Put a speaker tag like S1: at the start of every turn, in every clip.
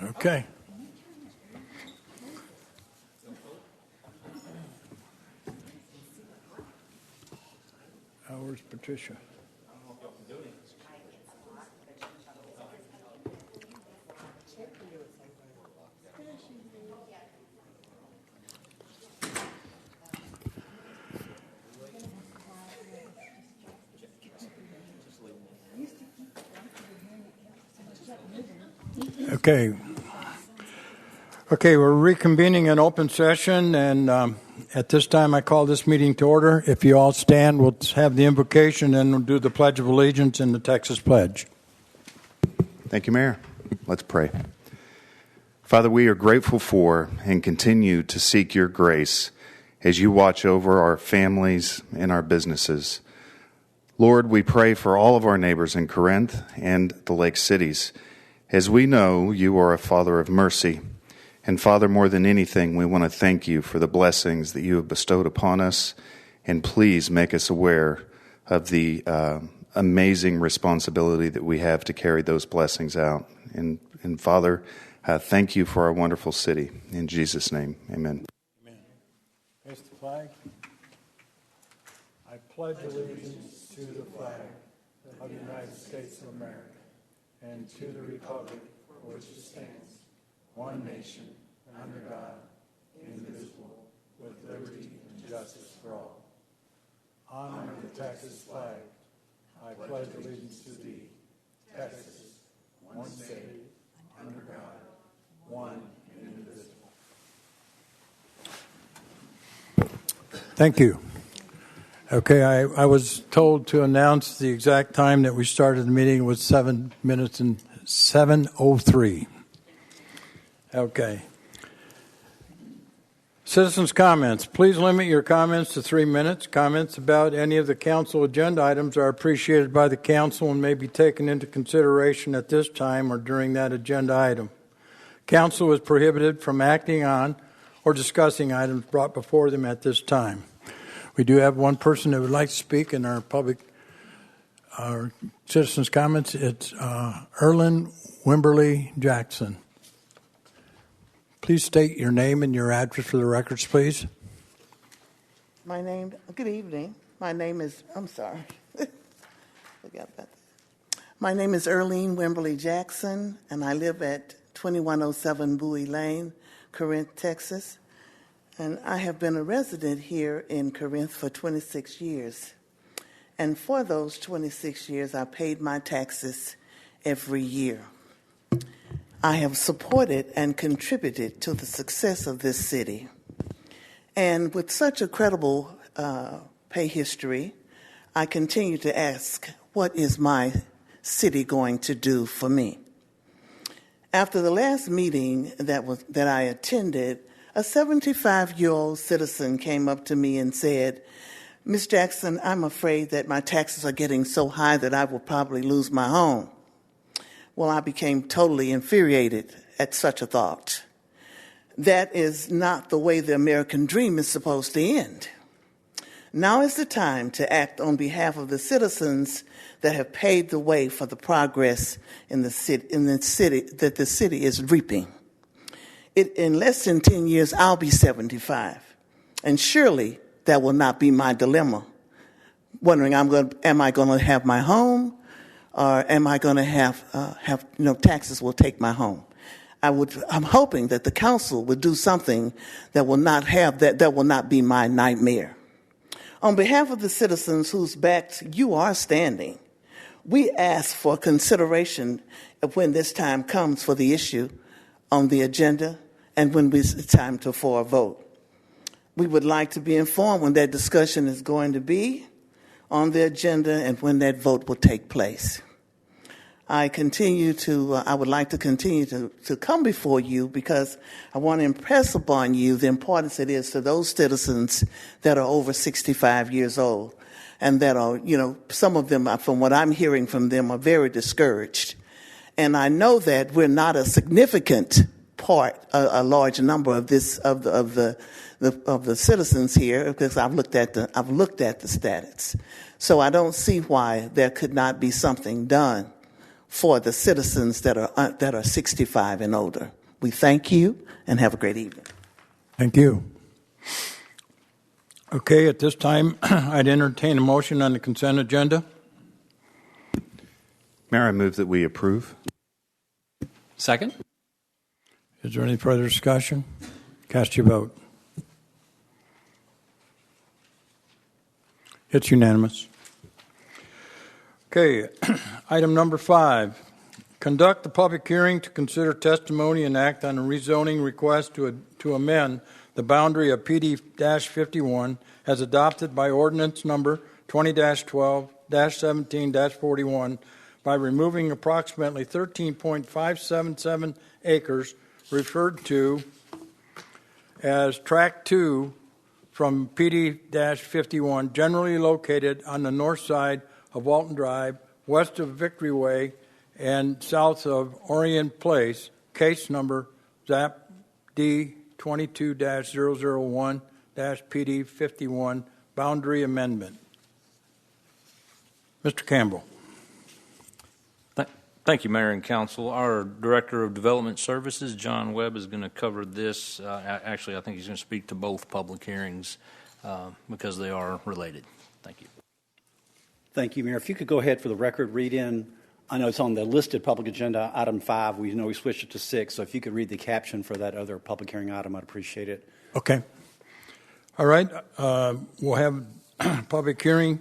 S1: Okay. Where's Patricia? Okay. Okay, we're reconvening an open session, and at this time I call this meeting to order. If you all stand, we'll have the invocation and we'll do the Pledge of Allegiance and the Texas Pledge.
S2: Thank you, Mayor. Let's pray. Father, we are grateful for and continue to seek your grace as you watch over our families and our businesses. Lord, we pray for all of our neighbors in Corinth and the Lake Cities. As we know, you are a Father of mercy. And Father, more than anything, we want to thank you for the blessings that you have bestowed upon us. And please make us aware of the amazing responsibility that we have to carry those blessings out. And Father, thank you for our wonderful city. In Jesus' name, amen.
S1: Amen. Face the flag. I pledge allegiance to the flag of the United States of America and to the republic for which it stands, one nation, under God, indivisible, with liberty and justice for all. Honor the Texas flag. I pledge allegiance to thee, Texas, one state, under God, one and indivisible. Thank you. Okay, I was told to announce the exact time that we started the meeting was 7 minutes and 7:03. Okay. Citizens' comments. Please limit your comments to 3 minutes. Comments about any of the council agenda items are appreciated by the council and may be taken into consideration at this time or during that agenda item. Council is prohibited from acting on or discussing items brought before them at this time. We do have one person that would like to speak in our citizens' comments. It's Erlyn Wimberly Jackson. Please state your name and your address for the records, please.
S3: Good evening. My name is Erlyn Wimberly Jackson, and I live at 2107 Bowie Lane, Corinth, Texas. And I have been a resident here in Corinth for 26 years. And for those 26 years, I paid my taxes every year. I have supported and contributed to the success of this city. And with such a credible pay history, I continue to ask, what is my city going to do for me? After the last meeting that I attended, a 75-year-old citizen came up to me and said, Ms. Jackson, I'm afraid that my taxes are getting so high that I will probably lose my home. Well, I became totally infuriated at such a thought. That is not the way the American dream is supposed to end. Now is the time to act on behalf of the citizens that have paved the way for the progress in the city that the city is reaping. In less than 10 years, I'll be 75. And surely that will not be my dilemma. Wondering, am I going to have my home, or am I going to have taxes will take my home? I'm hoping that the council would do something that will not be my nightmare. On behalf of the citizens whose backs you are standing, we ask for consideration of when this time comes for the issue on the agenda and when it's time for a vote. We would like to be informed when that discussion is going to be on the agenda and when that vote will take place. I would like to continue to come before you because I want to impress upon you the importance it is to those citizens that are over 65 years old and that are, some of them, from what I'm hearing from them, are very discouraged. And I know that we're not a significant part, a large number of the citizens here, because I've looked at the stats. So I don't see why there could not be something done for the citizens that are 65 and older. We thank you and have a great evening.
S4: Thank you. Okay, at this time, I'd entertain a motion on the consent agenda.
S2: Mayor, I move that we approve.
S5: Second.
S4: Is there any further discussion? Cast your vote. It's unanimous. Okay, item number 5. Conduct the public hearing to consider testimony and act on a rezoning request to amend the boundary of PD-51 as adopted by ordinance number 20-12-17-41 by removing approximately 13.577 acres referred to as Tract 2 from PD-51, generally located on the north side of Walton Drive, west of Victory Way, and south of Orient Place, case number ZAP D22-001-PD51, boundary amendment. Mr. Campbell.
S5: Thank you, Mayor and Council. Our Director of Development Services, John Webb, is going to cover this. Actually, I think he's going to speak to both public hearings because they are related. Thank you.
S6: Thank you, Mayor. If you could go ahead for the record, read in, I know it's on the listed public agenda, item 5. We know we switched it to 6, so if you could read the caption for that other public hearing item, I'd appreciate it.
S4: Okay. All right. We'll have public hearing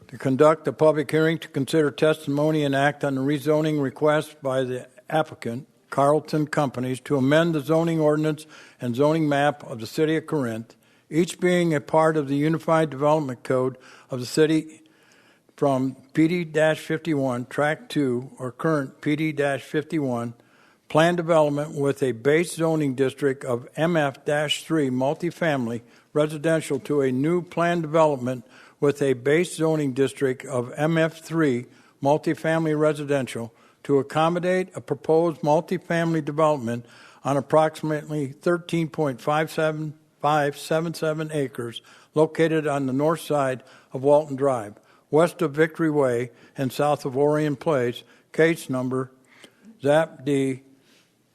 S4: to conduct a public hearing to consider testimony and act on the rezoning request by the applicant, Carlton Companies, to amend the zoning ordinance and zoning map of the City of Corinth, each being a part of the Unified Development Code of the City from PD-51, Tract 2, or current PD-51, plan development with a base zoning district of MF-3 multifamily residential to a new plan development with a base zoning district of MF3 multifamily residential to accommodate a proposed multifamily development on approximately 13.577 acres located on the north side of Walton Drive, west of Victory Way and south of Orient Place, case number ZAP D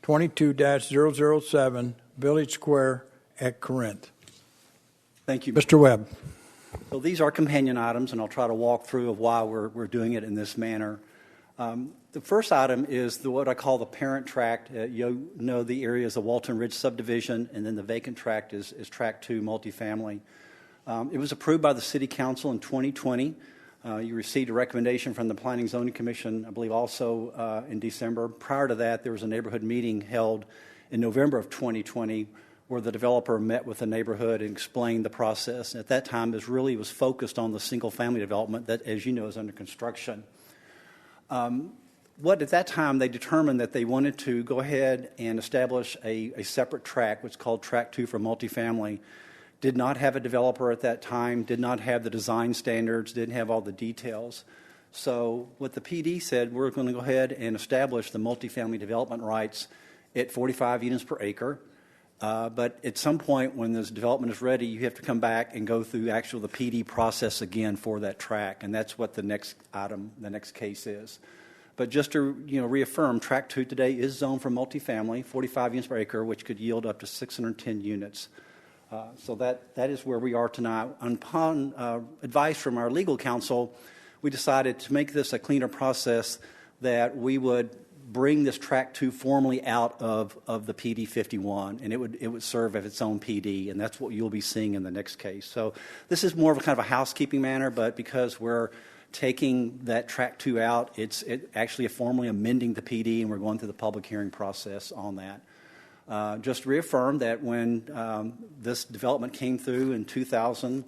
S4: 22-007, Village Square at Corinth.
S6: Thank you.
S4: Mr. Webb.
S6: So these are companion items, and I'll try to walk through of why we're doing it in this manner. The first item is what I call the parent tract. You know the area is the Walton Ridge subdivision, and then the vacant tract is Tract 2 multifamily. It was approved by the City Council in 2020. You received a recommendation from the Planning Zoning Commission, I believe also in December. Prior to that, there was a neighborhood meeting held in November of 2020 where the developer met with the neighborhood and explained the process. And at that time, it was focused on the single-family development that, as you know, is under construction. At that time, they determined that they wanted to go ahead and establish a separate tract, what's called Tract 2 for multifamily. Did not have a developer at that time, did not have the design standards, didn't have all the details. So what the PD said, we're going to go ahead and establish the multifamily development rights at 45 units per acre. But at some point when this development is ready, you have to come back and go through the PD process again for that tract, and that's what the next item, the next case is. But just to reaffirm, Tract 2 today is zoned for multifamily, 45 units per acre, which could yield up to 610 units. So that is where we are tonight. Upon advice from our legal counsel, we decided to make this a cleaner process that we would bring this Tract 2 formally out of the PD 51, and it would serve as its own PD, and that's what you'll be seeing in the next case. So this is more of a kind of a housekeeping matter, but because we're taking that Tract 2 out, it's actually formally amending the PD, and we're going through the public hearing process on that. Just to reaffirm that when this development came through in 2000,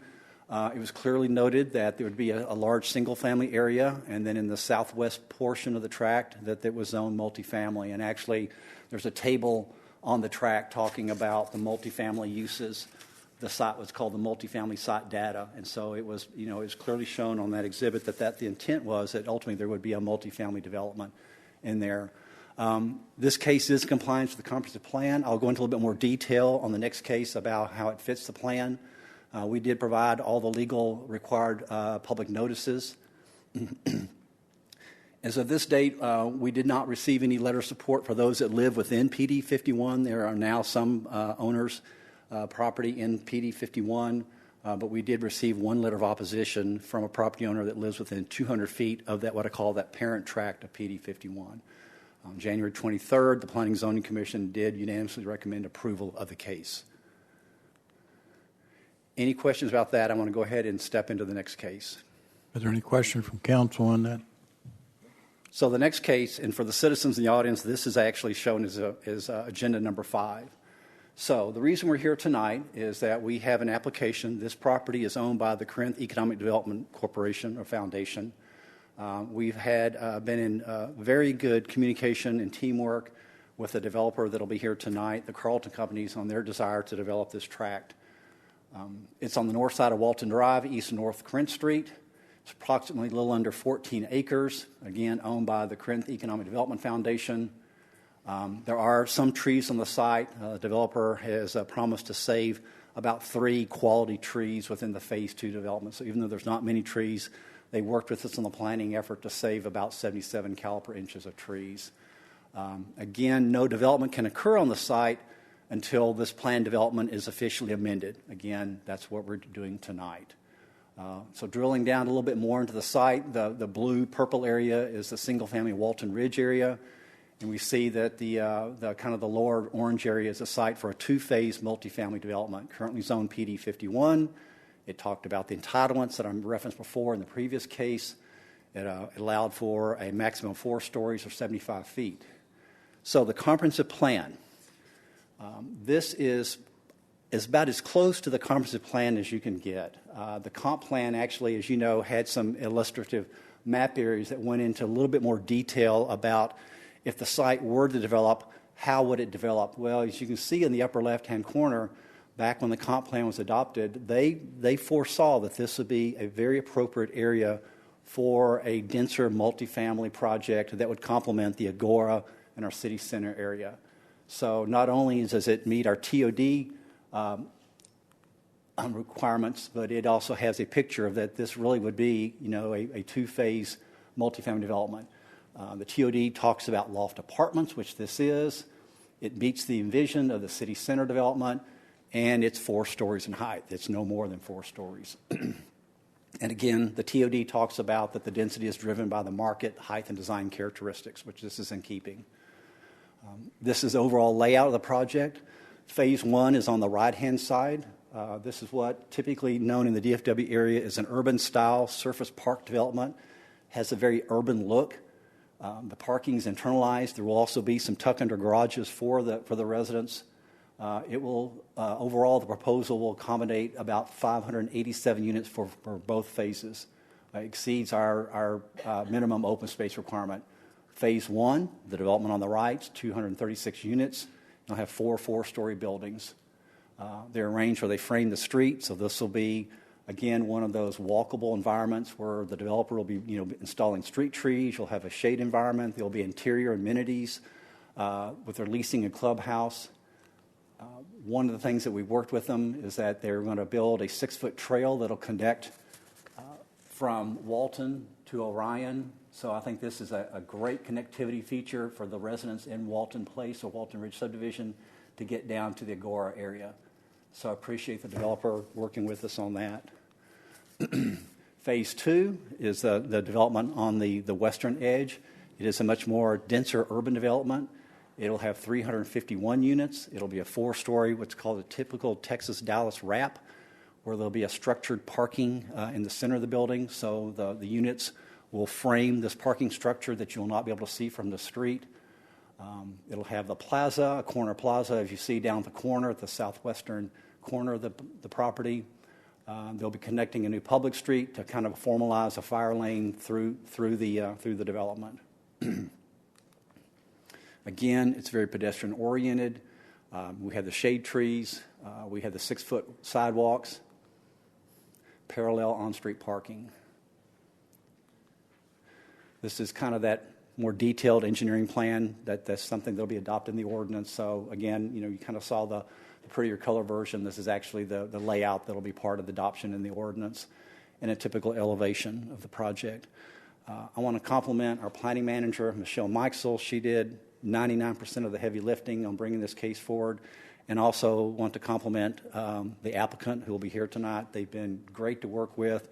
S6: it was clearly noted that there would be a large single-family area, and then in the southwest portion of the tract that was zoned multifamily. And actually, there's a table on the tract talking about the multifamily uses. The site was called the multifamily site data, and so it was clearly shown on that exhibit that the intent was that ultimately there would be a multifamily development in there. This case is in compliance with the comprehensive plan. I'll go into a little bit more detail on the next case about how it fits the plan. We did provide all the legal required public notices. As of this date, we did not receive any letter of support for those that live within PD 51. There are now some owners property in PD 51, but we did receive one letter of opposition from a property owner that lives within 200 feet of that, what I call that parent tract of PD 51. On January 23rd, the Planning and Zoning Commission did unanimously recommend approval of the case. Any questions about that? I want to go ahead and step into the next case.
S4: Are there any questions from council on that?
S6: So the next case, and for the citizens in the audience, this is actually shown as agenda number 5. So the reason we're here tonight is that we have an application. This property is owned by the Corinth Economic Development Corporation or Foundation. We've been in very good communication and teamwork with the developer that will be here tonight, the Carlton Companies, on their desire to develop this tract. It's on the north side of Walton Drive, east and north Corinth Street. It's approximately a little under 14 acres, again, owned by the Corinth Economic Development Foundation. There are some trees on the site. The developer has promised to save about 3 quality trees within the Phase 2 development. So even though there's not many trees, they worked with us on the planning effort to save about 77 caliper inches of trees. Again, no development can occur on the site until this planned development is officially amended. Again, that's what we're doing tonight. So drilling down a little bit more into the site, the blue-purple area is the single-family Walton Ridge area, and we see that the kind of the lower orange area is a site for a 2-phase multifamily development, currently zoned PD 51. It talked about the entitlements that I referenced before in the previous case. It allowed for a maximum of 4 stories or 75 feet. So the comprehensive plan, this is about as close to the comprehensive plan as you can get. The comp plan actually, as you know, had some illustrative map areas that went into a little bit more detail about if the site were to develop, how would it develop? Well, as you can see in the upper left-hand corner, back when the comp plan was adopted, they foresaw that this would be a very appropriate area for a denser multifamily project that would complement the Agora and our city center area. So not only does it meet our TOD requirements, but it also has a picture of that this really would be, a 2-phase multifamily development. The TOD talks about loft apartments, which this is. It meets the envision of the city center development, and it's 4 stories in height. It's no more than 4 stories. And again, the TOD talks about that the density is driven by the market, height, and design characteristics, which this is in keeping. This is the overall layout of the project. Phase 1 is on the right-hand side. This is what typically known in the DFW area is an urban-style surface park development. Has a very urban look. The parking is internalized. There will also be some tuck-under garages for the residents. Overall, the proposal will accommodate about 587 units for both phases. Exceeds our minimum open space requirement. Phase 1, the development on the right, 236 units. They'll have 4 4-story buildings. They're arranged where they frame the street, so this will be, again, one of those walkable environments where the developer will be installing street trees. You'll have a shade environment. There'll be interior amenities with their leasing a clubhouse. One of the things that we worked with them is that they're going to build a 6-foot trail that'll connect from Walton to Orion. So I think this is a great connectivity feature for the residents in Walton Place or Walton Ridge subdivision to get down to the Agora area. So I appreciate the developer working with us on that. Phase 2 is the development on the western edge. It is a much more denser urban development. It'll have 351 units. It'll be a 4-story, what's called a typical Texas-Dallas wrap, where there'll be a structured parking in the center of the building. So the units will frame this parking structure that you'll not be able to see from the street. It'll have the plaza, a corner plaza, as you see down at the corner, at the southwestern corner of the property. They'll be connecting a new public street to kind of formalize a fire lane through the development. Again, it's very pedestrian-oriented. We have the shade trees. We have the 6-foot sidewalks, parallel on-street parking. This is kind of that more detailed engineering plan that's something that'll be adopted in the ordinance. So again, you kind of saw the prettier color version. This is actually the layout that'll be part of the adoption in the ordinance and a typical elevation of the project. I want to compliment our planning manager, Michelle Meixel. She did 99% of the heavy lifting on bringing this case forward. And also want to compliment the applicant who will be here tonight. They've been great to work with.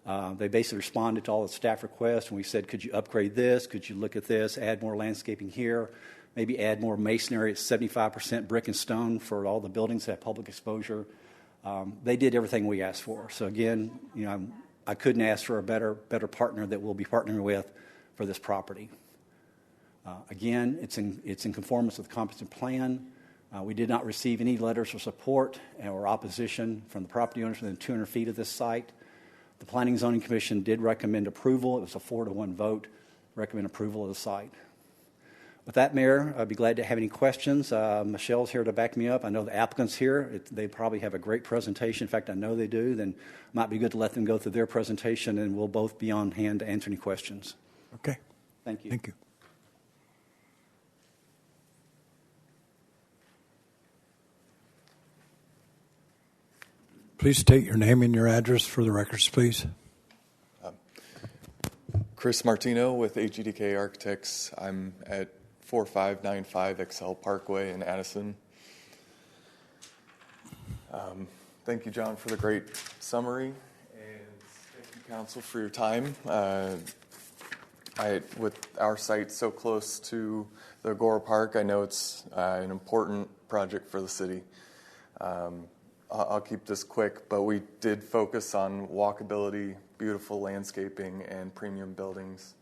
S6: They basically responded to all the staff requests, and we said, could you upgrade this? Could you look at this, add more landscaping here, maybe add more masonry at 75% brick and stone for all the buildings that have public exposure. They did everything we asked for. So again, I couldn't ask for a better partner that we'll be partnering with for this property. Again, it's in conformance with the comprehensive plan. We did not receive any letters of support or opposition from the property owners within 200 feet of this site. The Planning and Zoning Commission did recommend approval. It was a 4-1 vote, recommend approval of the site. With that, Mayor, I'd be glad to have any questions. Michelle's here to back me up. I know the applicant's here. They probably have a great presentation. In fact, I know they do. Then it might be good to let them go through their presentation, and we'll both be on hand to answer any questions.
S4: Okay.
S6: Thank you.
S4: Thank you. Please state your name and your address for the records, please.
S7: Chris Martino with AGDK Architects. I'm at 4595 Excel Parkway in Addison. Thank you, John, for the great summary, and thank you, Council, for your time. With our site so close to the Agora Park, I know it's an important project for the city. I'll keep this quick, but we did focus on walkability, beautiful landscaping, and premium buildings.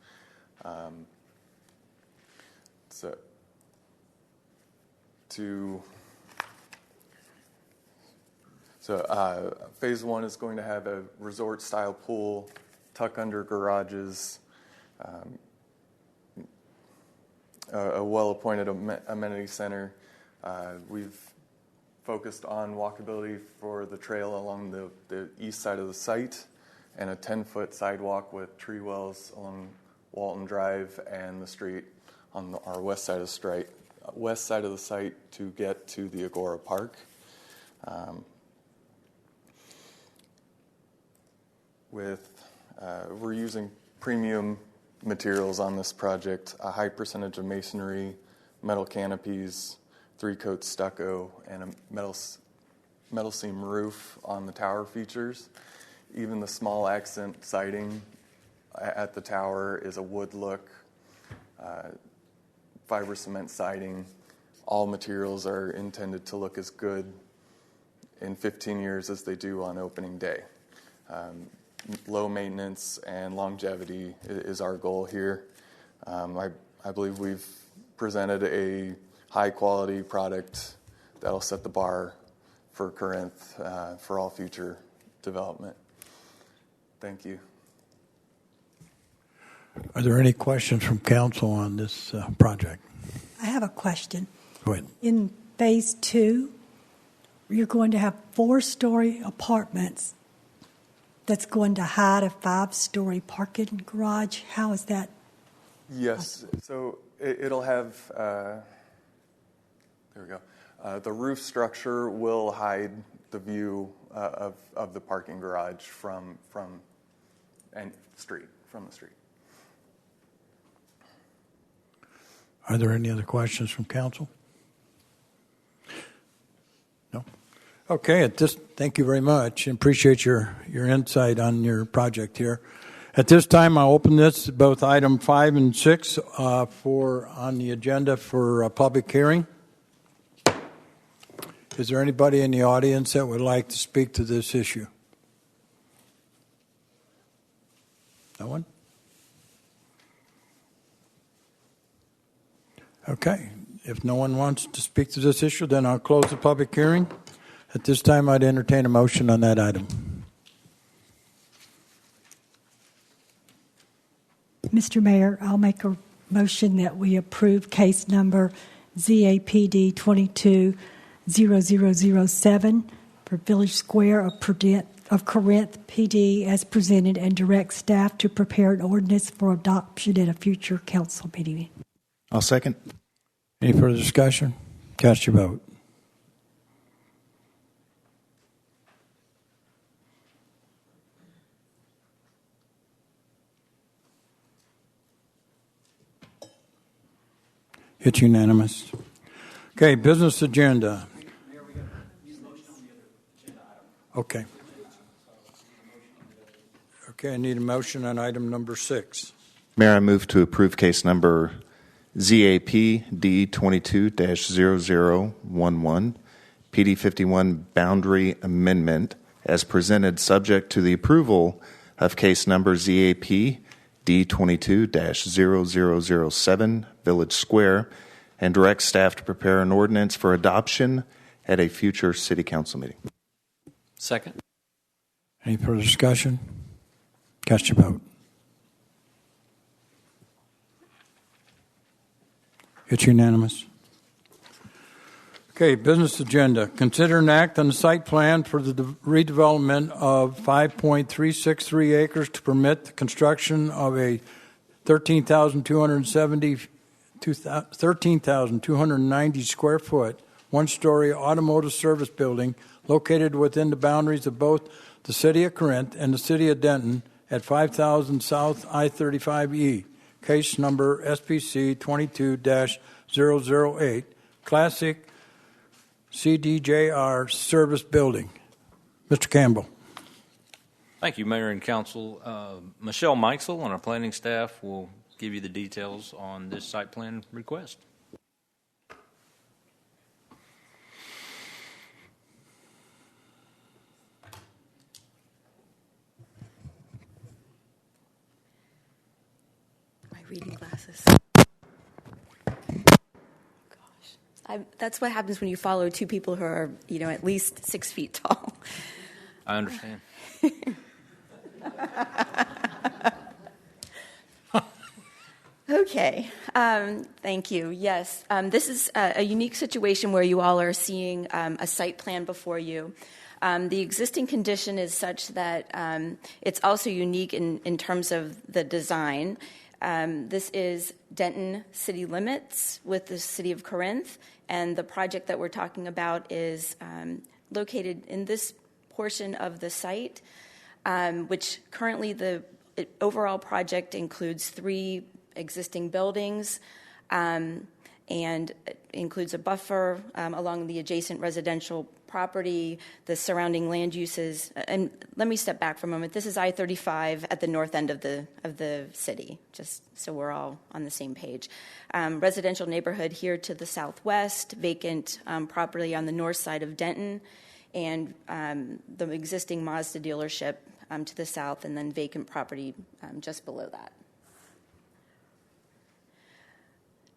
S7: Phase 1 is going to have a resort-style pool, tuck-under garages, a well-appointed amenity center. We've focused on walkability for the trail along the east side of the site and a 10-foot sidewalk with tree wells along Walton Drive and the street on our west side of the site to get to the Agora Park. We're using premium materials on this project, a high percentage of masonry, metal canopies, 3-coat stucco, and a metal seam roof on the tower features. Even the small accent siding at the tower is a wood look, fiber cement siding. All materials are intended to look as good in 15 years as they do on opening day. Low maintenance and longevity is our goal here. I believe we've presented a high-quality product that'll set the bar for Corinth for all future development. Thank you.
S4: Are there any questions from council on this project?
S8: I have a question.
S4: Go ahead.
S8: In phase 2, you're going to have 4-story apartments that's going to hide a 5-story parking garage. How is that?
S7: Yes. So it'll have... There we go. The roof structure will hide the view of the parking garage from the street.
S4: Are there any other questions from council? No? Okay, thank you very much and appreciate your insight on your project here. At this time, I'll open this, both item 5 and 6, on the agenda for a public hearing. Is there anybody in the audience that would like to speak to this issue? No one? Okay. If no one wants to speak to this issue, then I'll close the public hearing. At this time, I'd entertain a motion on that item.
S8: Mr. Mayor, I'll make a motion that we approve case number ZAPD 22-0007 for Village Square of Corinth PD as presented and direct staff to prepare an ordinance for adoption at a future council meeting.
S2: I'll second.
S4: Any further discussion? Cast your vote. It's unanimous. Okay, business agenda. Okay. Okay, I need a motion on item number 6.
S2: Mayor, I move to approve case number ZAP D22-0011, PD51 boundary amendment, as presented, subject to the approval of case number ZAP D22-0007, Village Square, and direct staff to prepare an ordinance for adoption at a future city council meeting.
S5: Second.
S4: Any further discussion? Cast your vote. It's unanimous. Okay, business agenda. Consider an act on the site plan for the redevelopment of 5.363 acres to permit the construction of a 13,290 square foot, one-story automotive service building located within the boundaries of both the City of Corinth and the City of Denton at 5000 South I-35E, case number SPC 22-008, Classic CDJR Service Building. Mr. Campbell.
S5: Thank you, Mayor and Council. Michelle Meixel on our planning staff will give you the details on this site plan request.
S9: My reading glasses. That's what happens when you follow two people who are, at least 6 feet tall.
S5: I understand.
S9: Okay. Thank you. Yes. This is a unique situation where you all are seeing a site plan before you. The existing condition is such that it's also unique in terms of the design. This is Denton city limits with the City of Corinth, and the project that we're talking about is located in this portion of the site, which currently the overall project includes 3 existing buildings and includes a buffer along the adjacent residential property, the surrounding land uses. And let me step back for a moment. This is I-35 at the north end of the city, just so we're all on the same page. Residential neighborhood here to the southwest, vacant property on the north side of Denton, and the existing Mazda dealership to the south, and then vacant property just below that.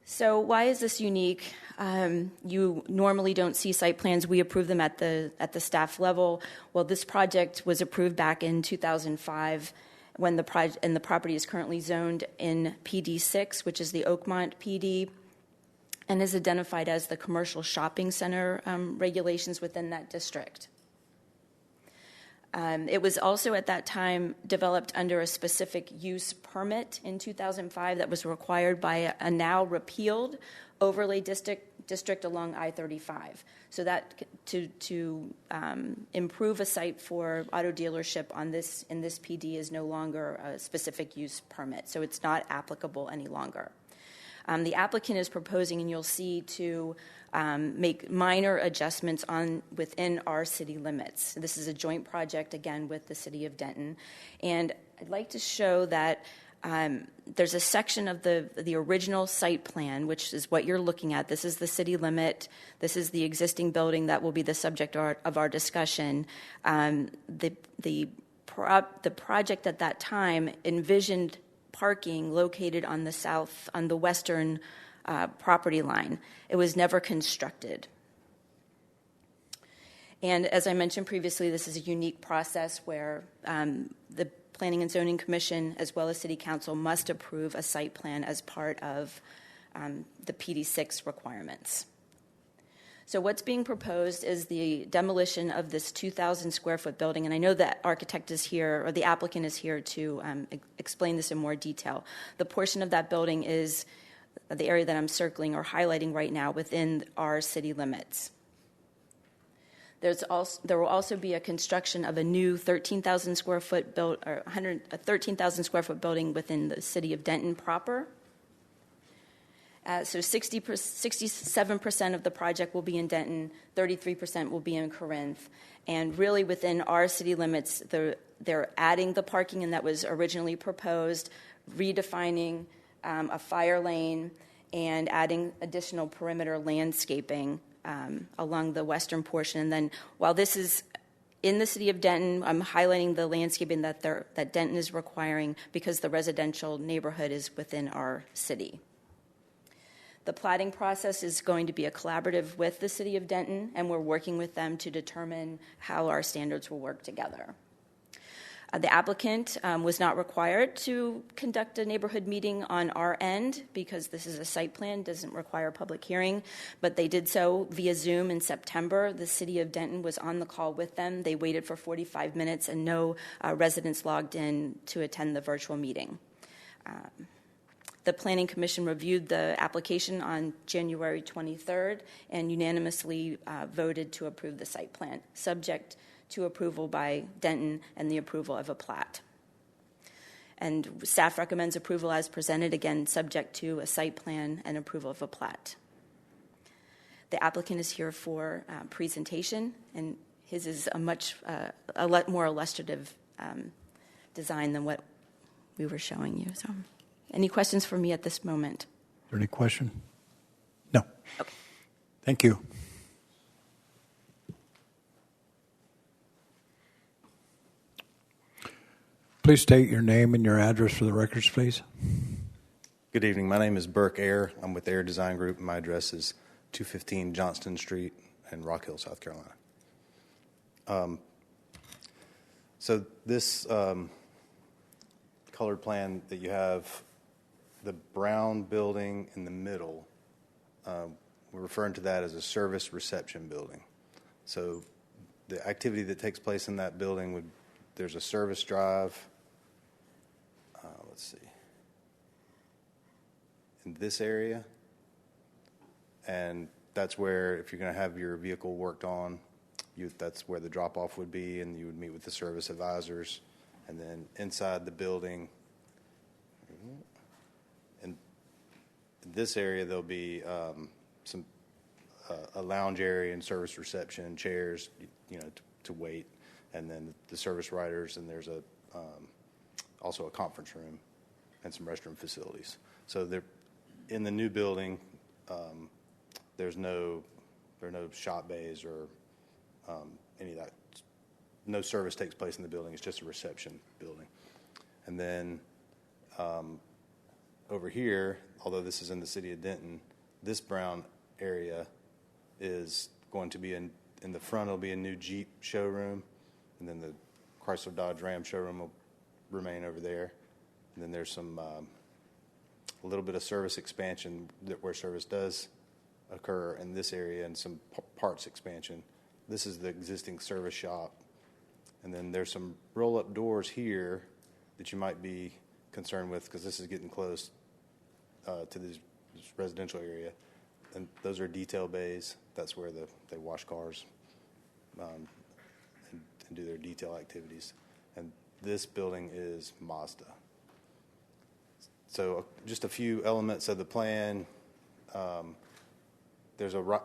S9: So why is this unique? You normally don't see site plans. We approve them at the staff level. Well, this project was approved back in 2005 when the property is currently zoned in PD6, which is the Oakmont PD, and is identified as the commercial shopping center regulations within that district. It was also at that time developed under a specific use permit in 2005 that was required by a now repealed overlay district along I-35. So that to improve a site for auto dealership in this PD is no longer a specific use permit, so it's not applicable any longer. The applicant is proposing, and you'll see, to make minor adjustments within our city limits. This is a joint project, again, with the City of Denton. And I'd like to show that there's a section of the original site plan, which is what you're looking at. This is the city limit. This is the existing building that will be the subject of our discussion. The project at that time envisioned parking located on the western property line. It was never constructed. And as I mentioned previously, this is a unique process where the Planning and Zoning Commission, as well as City Council, must approve a site plan as part of the PD6 requirements. So what's being proposed is the demolition of this 2,000 square foot building, and I know that architect is here, or the applicant is here to explain this in more detail. The portion of that building is the area that I'm circling or highlighting right now within our city limits. There will also be a construction of a new 13,000 square foot a 13,000 square foot building within the City of Denton proper. So 67% of the project will be in Denton, 33% will be in Corinth. And really within our city limits, they're adding the parking and that was originally proposed, redefining a fire lane, and adding additional perimeter landscaping along the western portion. And then while this is in the city of Denton, I'm highlighting the landscaping that Denton is requiring because the residential neighborhood is within our city. The platting process is going to be a collaborative with the city of Denton, and we're working with them to determine how our standards will work together. The applicant was not required to conduct a neighborhood meeting on our end because this is a site plan, doesn't require a public hearing, but they did so via Zoom in September. The city of Denton was on the call with them. They waited for 45 minutes and no residents logged in to attend the virtual meeting. The Planning Commission reviewed the application on January 23rd and unanimously voted to approve the site plan, subject to approval by Denton and the approval of a plat. And staff recommends approval as presented, again, subject to a site plan and approval of a plat. The applicant is here for presentation, and his is a much more illustrative design than what we were showing you. So, any questions for me at this moment?
S4: Is there any question? No.
S9: Okay.
S4: Thank you. Please state your name and your address for the records, please.
S10: Good evening. My name is Burke Ayer. I'm with Ayer Design Group, and my address is 215 Johnston Street in Rock Hill, South Carolina. So this colored plan that you have, the brown building in the middle, we're referring to that as a service reception building. So the activity that takes place in that building there's a service drive. Let's see. In this area, and that's where, if you're going to have your vehicle worked on, that's where the drop-off would be, and you would meet with the service advisors. And then inside the building, in this area, there'll be a lounge area and service reception, chairs, to wait, and then the service riders, and there's also a conference room and some restroom facilities. So in the new building, there are no shop bays or any of that. No service takes place in the building. It's just a reception building. And then over here, although this is in the city of Denton, this brown area is going to be in the front. It'll be a new Jeep showroom, and then the Chrysler Dodge Ram showroom will remain over there. And then there's a little bit of service expansion where service does occur in this area, and some parts expansion. This is the existing service shop. And then there's some roll-up doors here that you might be concerned with because this is getting close to this residential area. And those are detail bays. That's where they wash cars and do their detail activities. And this building is Mazda. So just a few elements of the plan. There's a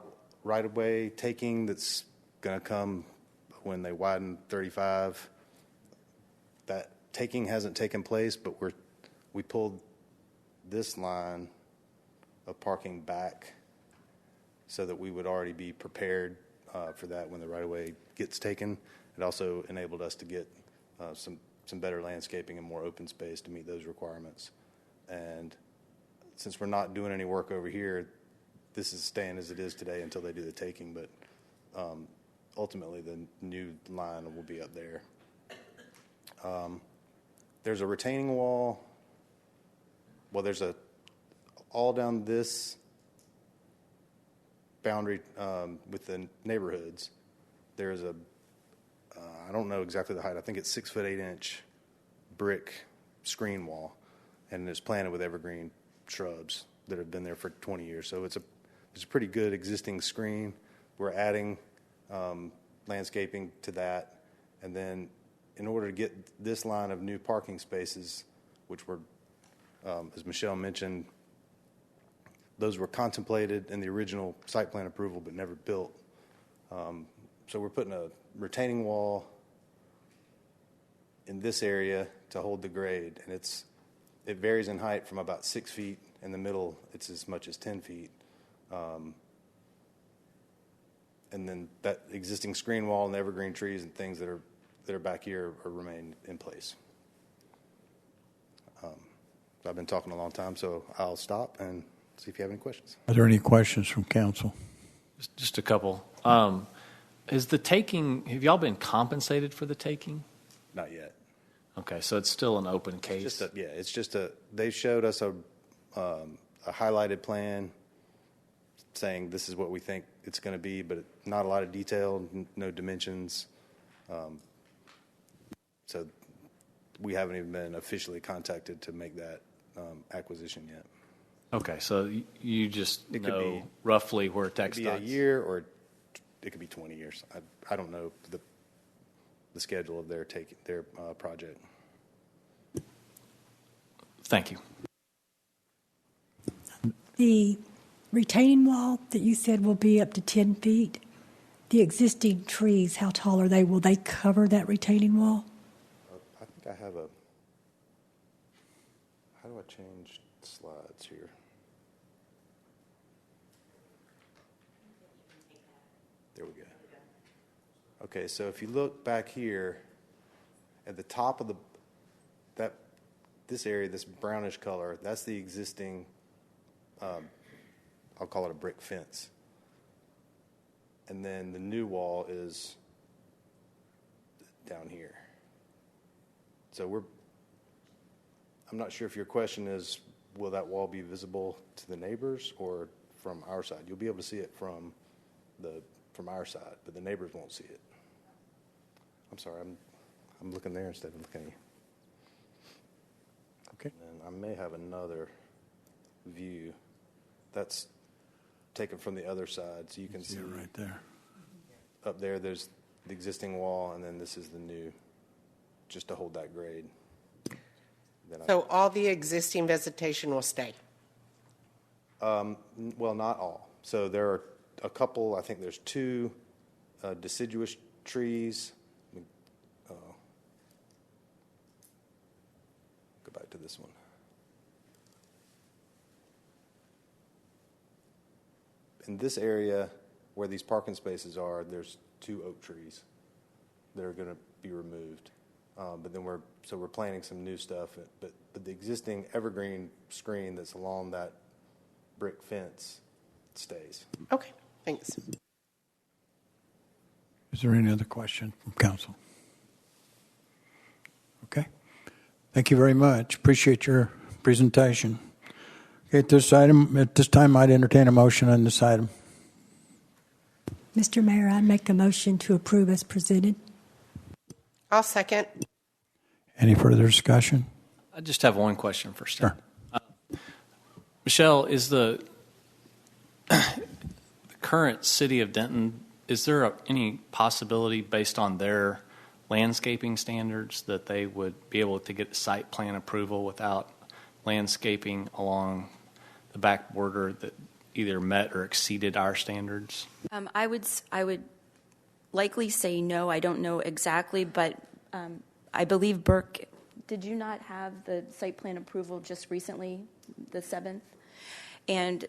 S10: right-of-way taking that's going to come when they widen 35. That taking hasn't taken place, but we pulled this line of parking back so that we would already be prepared for that when the right-of-way gets taken. It also enabled us to get some better landscaping and more open space to meet those requirements. And since we're not doing any work over here, this is staying as it is today until they do the taking, but ultimately the new line will be up there. There's a retaining wall. Well, there's all down this boundary with the neighborhoods. There's I don't know exactly the height. I think it's 6 foot 8 inch brick screen wall, and it's planted with evergreen shrubs that have been there for 20 years. So it's a pretty good existing screen. We're adding landscaping to that, and then in order to get this line of new parking spaces, which were, as Michelle mentioned, those were contemplated in the original site plan approval but never built. So we're putting a retaining wall in this area to hold the grade, and it varies in height from about 6 feet. In the middle, it's as much as 10 feet. And then that existing screen wall and evergreen trees and things that are back here remain in place. I've been talking a long time, so I'll stop and see if you have any questions.
S4: Are there any questions from council?
S5: Just a couple. Is the taking, have y'all been compensated for the taking?
S10: Not yet.
S5: Okay, so it's still an open case.
S10: They showed us a highlighted plan saying this is what we think it's going to be, but not a lot of detail, no dimensions. So we haven't even been officially contacted to make that acquisition yet.
S5: Okay, so you just know roughly where TxDOT.
S10: It could be a year, or it could be 20 years. I don't know the schedule of their project.
S5: Thank you.
S8: The retaining wall that you said will be up to 10 feet, the existing trees, how tall are they? Will they cover that retaining wall?
S10: I think I have how do I change slides here? There we go. Okay, so if you look back here at the top of this area, this brownish color, that's the existing, I'll call it a brick fence. And then the new wall is down here. So I'm not sure if your question is, will that wall be visible to the neighbors or from our side? You'll be able to see it from our side, but the neighbors won't see it. I'm sorry, I'm looking there instead of looking at you.
S4: Okay.
S10: And I may have another view that's taken from the other side, so you can see
S4: it right there.
S10: Up there, there's the existing wall, and then this is the new, just to hold that grade.
S11: So all the existing vegetation will stay?
S10: Well, not all. So there are a couple, I think there's 2 deciduous trees. Go back to this one. In this area where these parking spaces are, there's 2 oak trees that are going to be removed. But then we're planting some new stuff. But the existing evergreen screen that's along that brick fence stays.
S11: Okay, thanks.
S4: Is there any other question from council? Okay. Thank you very much. Appreciate your presentation. Okay, at this time, I'd entertain a motion on this item.
S8: Mr. Mayor, I make a motion to approve as presented.
S11: I'll second.
S4: Any further discussion?
S5: I just have one question for Steve.
S4: Sure.
S5: Michelle, is the current city of Denton, is there any possibility based on their landscaping standards that they would be able to get site plan approval without landscaping along the back border that either met or exceeded our standards?
S9: I would likely say no. I don't know exactly, but I believe Burke, did you not have the site plan approval just recently, the 7th? And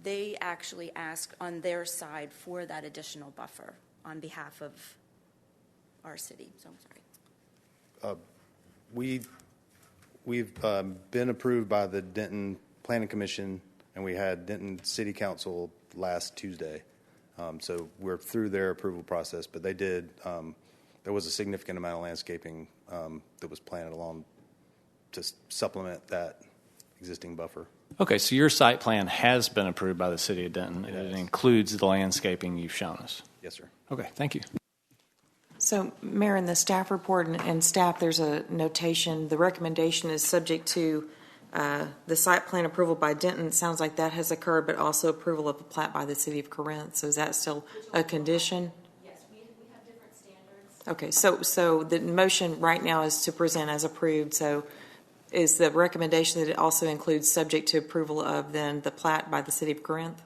S9: they actually asked on their side for that additional buffer on behalf of our city. So I'm sorry.
S10: We've been approved by the Denton Planning Commission, and we had Denton City Council last Tuesday. So we're through their approval process, but they did. There was a significant amount of landscaping that was planted along to supplement that existing buffer.
S5: Okay, so your site plan has been approved by the city of Denton, and it includes the landscaping you've shown us.
S10: Yes, sir.
S5: Okay, thank you.
S12: So, Mayor, in the staff report and staff, there's a notation. The recommendation is subject to the site plan approval by Denton. It sounds like that has occurred, but also approval of the plat by the city of Corinth. So is that still a condition?
S9: Yes, we have different standards.
S12: Okay, so the motion right now is to present as approved. So Is the recommendation that it also includes subject to approval of then the plat by the City of Corinth?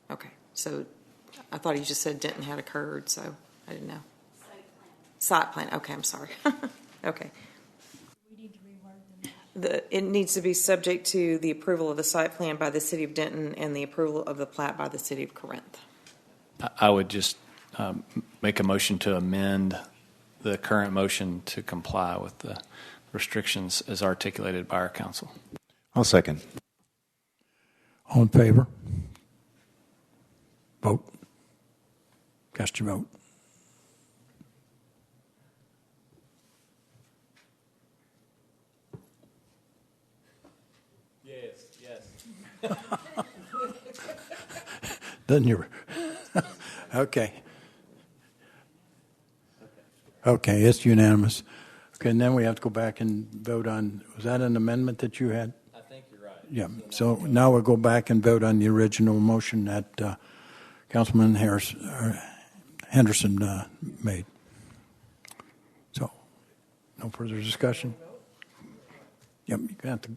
S12: Okay, so I thought you just said Denton had occurred, so I didn't know. Site plan. Okay, I'm sorry. Okay. It needs to be subject to the approval of the site plan by the City of Denton and the approval of the plat by the City of Corinth.
S5: I would just make a motion to amend the current motion to comply with the restrictions as articulated by our council.
S2: I'll second.
S4: All in favor? Vote. Cast your vote.
S5: Yes.
S4: Doesn't you? Okay. Okay, it's unanimous. Okay, and then we have to go back and vote on, was that an amendment that you had?
S5: I think you're right.
S4: Yeah, so now we'll go back and vote on the original motion that Councilman Henderson made. So, no further discussion? Yep, you have to.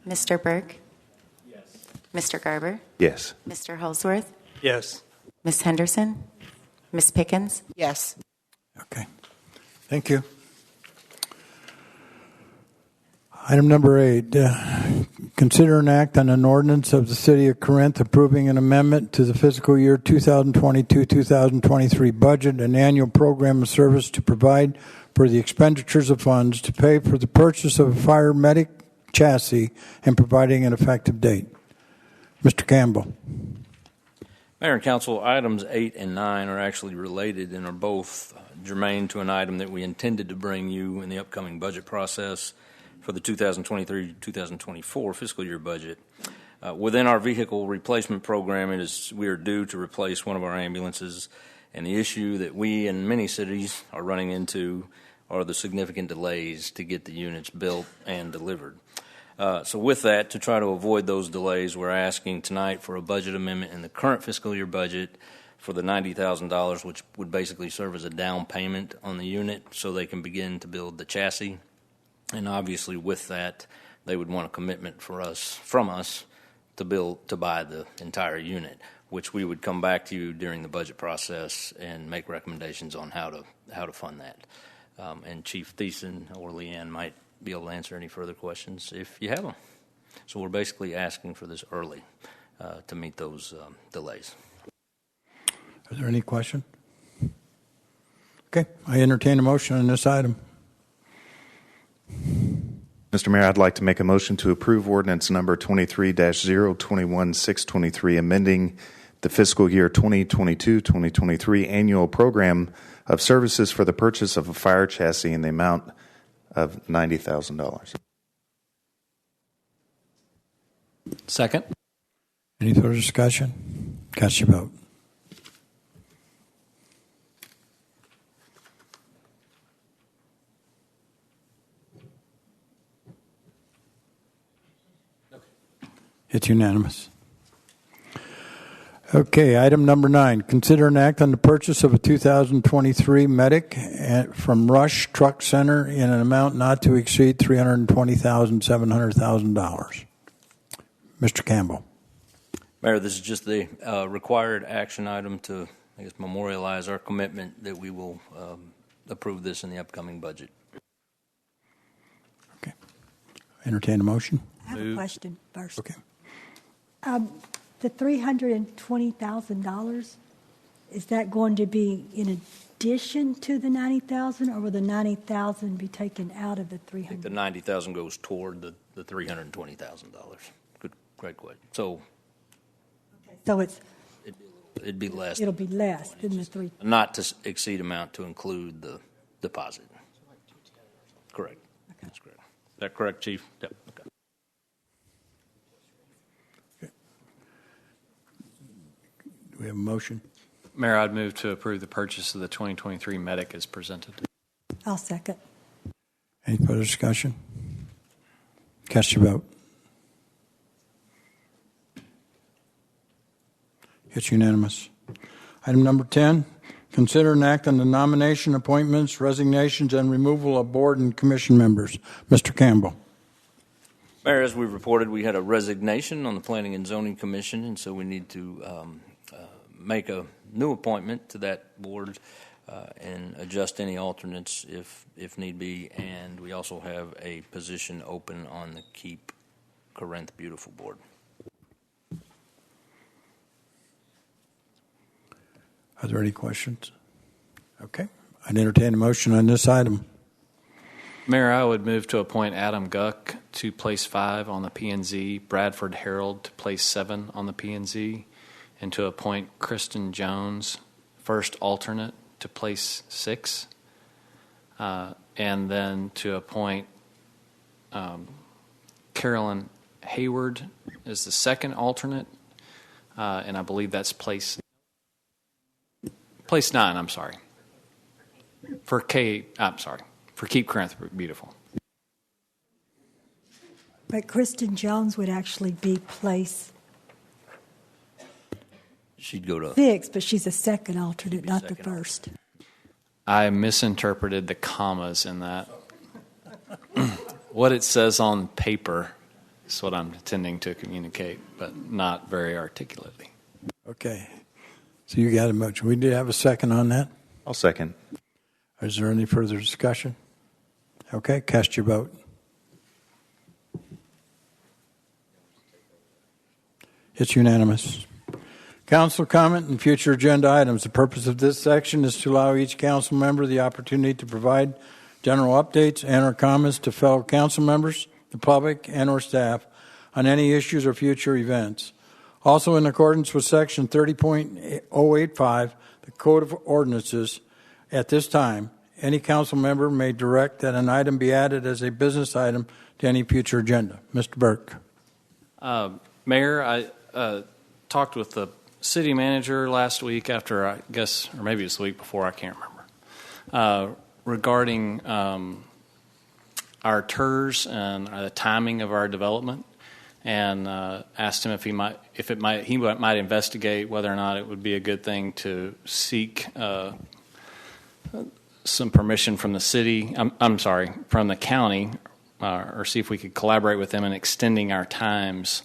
S13: Mr. Burke?
S5: Yes.
S13: Mr. Garber?
S2: Yes.
S13: Mr. Holsworth?
S4: Yes.
S13: Ms. Henderson? Ms. Pickens?
S11: Yes.
S4: Okay. Thank you. Item number 8, consider an act on an ordinance of the City of Corinth approving an amendment to the fiscal year 2022-2023 budget and annual program of service to provide for the expenditures of funds to pay for the purchase of a fire medic chassis and providing an effective date. Mr. Campbell.
S14: Mayor and Council, items 8 and 9 are actually related and are both germane to an item that we intended to bring you in the upcoming budget process for the 2023-2024 fiscal year budget. Within our vehicle replacement program, we are due to replace one of our ambulances, and the issue that we and many cities are running into are the significant delays to get the units built and delivered. So with that, to try to avoid those delays, we're asking tonight for a budget amendment in the current fiscal year budget for the $90,000, which would basically serve as a down payment on the unit so they can begin to build the chassis. And obviously with that, they would want a commitment from us to buy the entire unit, which we would come back to you during the budget process and make recommendations on how to fund that. And Chief Thiessen or Leanne might be able to answer any further questions if you have them. So we're basically asking for this early to meet those delays.
S4: Is there any question? Okay, I entertain a motion on this item.
S2: Mr. Mayor, I'd like to make a motion to approve ordinance number 23-021-623, amending the fiscal year 2022-2023 annual program of services for the purchase of a fire chassis in the amount of $90,000.
S5: Second.
S4: Any further discussion? Cast your vote. It's unanimous. Okay, item number 9. Consider an act on the purchase of a 2023 Medic from Rush Truck Center in an amount not to exceed $320,700,000. Mr. Campbell.
S14: Mayor, this is just the required action item to, I guess, memorialize our commitment that we will approve this in the upcoming budget.
S4: Okay. Entertain a motion.
S8: I have a question first.
S4: Okay.
S8: The $320,000, is that going to be in addition to the $90,000, or will the $90,000 be taken out of the $300,000?
S14: I think the $90,000 goes toward the $320,000. Good, great question. So it'd be less.
S8: It'll be less than the three.
S14: Not to exceed amount to include the deposit. Correct. Okay. That's correct. Is that correct, Chief? Yep. Okay.
S4: Do we have a motion?
S5: Mayor, I'd move to approve the purchase of the 2023 Medic as presented.
S8: I'll second.
S4: Any further discussion? Cast your vote. It's unanimous. Item number 10, consider an act on the nomination, appointments, resignations, and removal of board and commission members. Mr. Campbell.
S14: Mayor, as we reported, we had a resignation on the Planning and Zoning Commission, and so we need to make a new appointment to that board and adjust any alternates if need be. And we also have a position open on the Keep Corinth Beautiful board.
S4: Are there any questions? Okay. I'd entertain a motion on this item.
S5: Mayor, I would move to appoint Adam Guck to place 5 on the P&Z, Bradford Harold to place 7 on the P&Z, and to appoint Kristen Jones, first alternate, to place 6, and then to appoint Carolyn Hayward as the second alternate, and I believe that's place 9, I'm sorry. For Keep Corinth Beautiful.
S8: But Kristen Jones would actually be place
S14: She'd go to
S8: 6, but she's a second alternate, not the first.
S5: I misinterpreted the commas in that. What it says on paper is what I'm intending to communicate, but not very articulately.
S4: Okay. So you got a motion. We did have a second on that?
S2: I'll second.
S4: Is there any further discussion? Okay, cast your vote. It's unanimous. Council comment and future agenda items. The purpose of this section is to allow each council member the opportunity to provide general updates and or comments to fellow council members, the public, and or staff on any issues or future events. Also, in accordance with Section 30.085, the Code of Ordinances, at this time, any council member may direct that an item be added as a business item to any future agenda. Mr. Burke.
S5: Mayor, I talked with the city manager last week after, I guess, or maybe it was the week before, I can't remember, regarding our TERS and the timing of our development, and asked him if he might investigate whether or not it would be a good thing to seek some permission from the city. From the county, or see if we could collaborate with them in extending our times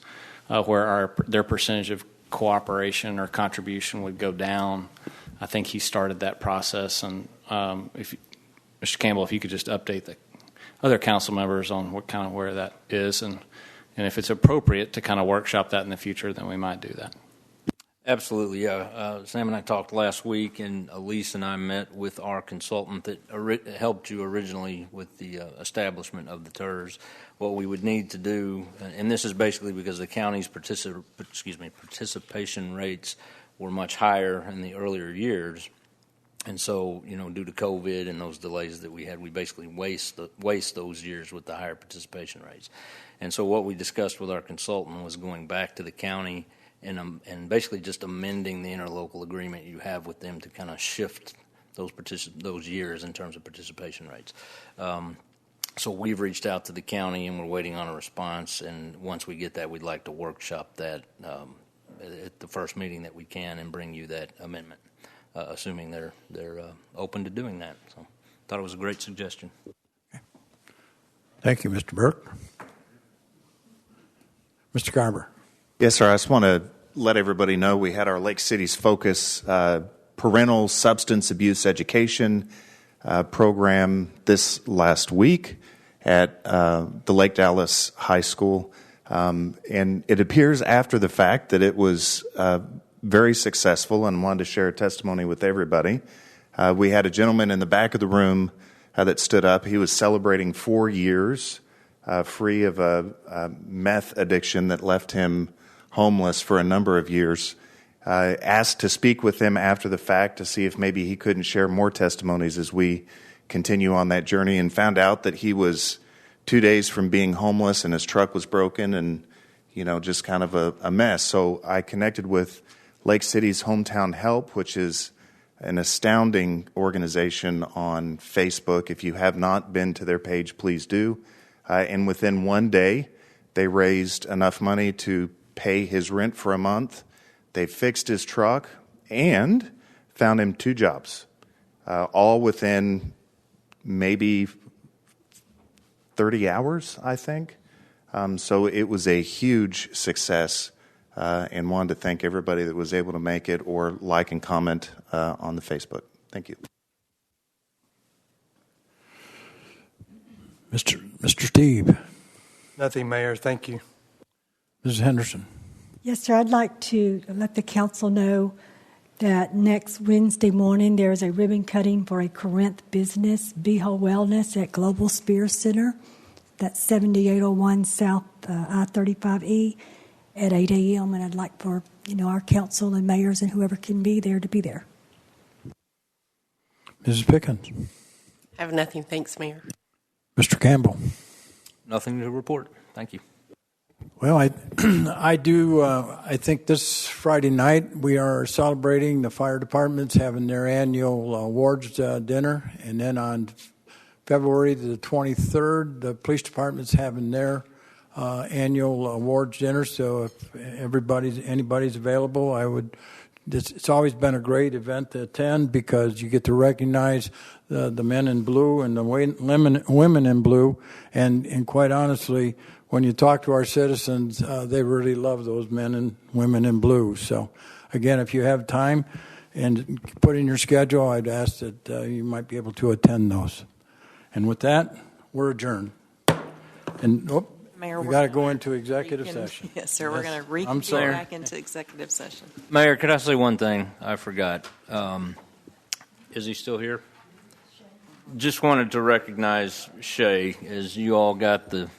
S5: where their percentage of cooperation or contribution would go down. I think he started that process, and if Mr. Campbell, if you could just update the other council members on where that is, and if it's appropriate to kind of workshop that in the future, then we might do that.
S14: Absolutely, yeah. Sam and I talked last week, and Elise and I met with our consultant that helped you originally with the establishment of the TERS. What we would need to do, and this is basically because the county's participation rates were much higher in the earlier years, and so due to COVID and those delays that we had, we basically waste those years with the higher participation rates. And so what we discussed with our consultant was going back to the county and basically just amending the interlocal agreement you have with them to kind of shift those years in terms of participation rates. So we've reached out to the county and we're waiting on a response. And once we get that, we'd like to workshop that at the first meeting that we can and bring you that amendment, assuming they're open to doing that. So thought it was a great suggestion.
S4: Okay. Thank you, Mr. Burke. Mr. Garber.
S2: Yes, sir. I just want to let everybody know we had our Lake Cities Focus parental substance abuse education program this last week at the Lake Dallas High School. And it appears after the fact that it was very successful, and wanted to share a testimony with everybody. We had a gentleman in the back of the room that stood up. He was celebrating 4 years free of a meth addiction that left him homeless for a number of years. Asked to speak with him after the fact to see if maybe he couldn't share more testimonies as we continue on that journey, and found out that he was 2 days from being homeless and his truck was broken and, just kind of a mess. So I connected with Lake City's Hometown Help, which is an astounding organization on Facebook. If you have not been to their page, please do. And within 1 day, they raised enough money to pay his rent for a month. They fixed his truck and found him 2 jobs, all within maybe 30 hours, I think. So it was a huge success, and wanted to thank everybody that was able to make it or like and comment on the Facebook. Thank you.
S4: Mr. Steve.
S1: Nothing, Mayor. Thank you.
S4: Mrs. Henderson.
S8: Yes, sir. I'd like to let the council know that next Wednesday morning there is a ribbon cutting for a Corinth business, Beho Wellness, at Global Spear Center. That's 7801 South I-35E at 8 a.m. And I'd like for our council and mayors and whoever can be there to be there.
S4: Mrs. Pickens.
S11: I have nothing. Thanks, Mayor.
S4: Mr. Campbell.
S14: Nothing to report. Thank you.
S4: Well, I do. I think this Friday night we are celebrating the fire departments having their annual awards dinner, and then on February the 23rd, the police department's having their annual awards dinner. So if anybody's available, I would. It's always been a great event to attend because you get to recognize the men in blue and the women in blue, and quite honestly, when you talk to our citizens, they really love those men and women in blue. So, again, if you have time and put in your schedule, I'd ask that you might be able to attend those. And with that, we're adjourned. And
S12: Mayor,
S4: we got to go into executive session.
S12: Yes, sir. We're going to reconvene back into executive session.
S14: Mayor, could I say one thing? I forgot. Is he still here? Just wanted to recognize Shay, as you all got the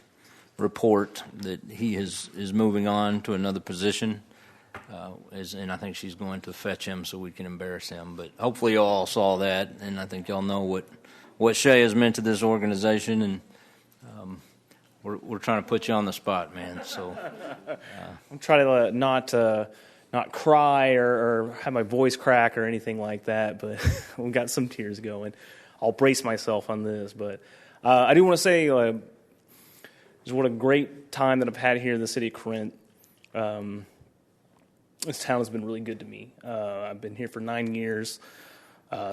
S14: report that he is moving on to another position, and I think she's going to fetch him so we can embarrass him. But hopefully you all saw that, and I think y'all know what Shay has meant to this organization, and we're trying to put you on the spot, man. So
S15: I'm trying to not cry or have my voice crack or anything like that, but we've got some tears going. I'll brace myself on this, but I do want to say just what a great time that I've had here in the city of Corinth. This town has been really good to me. I've been here for 9 years.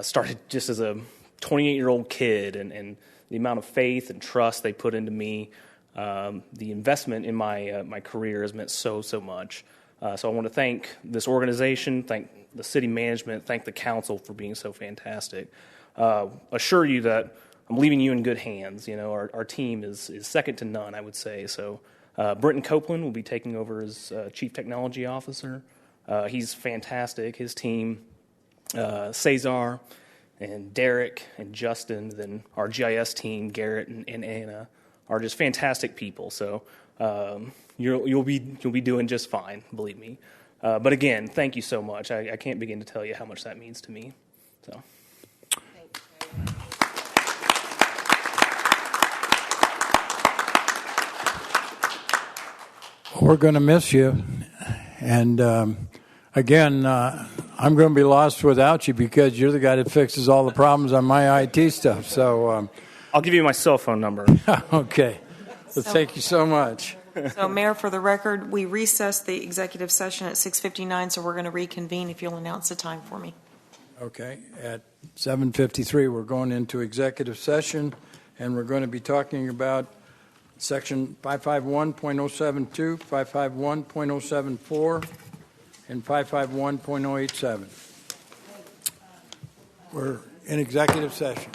S15: Started just as a 28-year-old kid, and the amount of faith and trust they put into me, the investment in my career has meant so much. So I want to thank this organization, thank the city management, thank the council for being so fantastic. Assure you that I'm leaving you in good hands. Our team is second to none, I would say. So Brenton Copeland will be taking over as Chief Technology Officer. He's fantastic. His team, Cesar and Derek and Justin, then our GIS team, Garrett and Anna, are just fantastic people. So you'll be doing just fine, believe me. But again, thank you so much. I can't begin to tell you how much that means to me. So.
S4: We're going to miss you. And again, I'm going to be lost without you because you're the guy that fixes all the problems on my IT stuff. So
S15: I'll give you my cell phone number.
S4: Okay. So thank you so much.
S12: So, Mayor, for the record, we recessed the executive session at 6:59, so we're going to reconvene if you'll announce the time for me.
S4: Okay. At 7:53, we're going into executive session, and we're going to be talking about Section 551.072, 551.074, and 551.087. We're in executive session.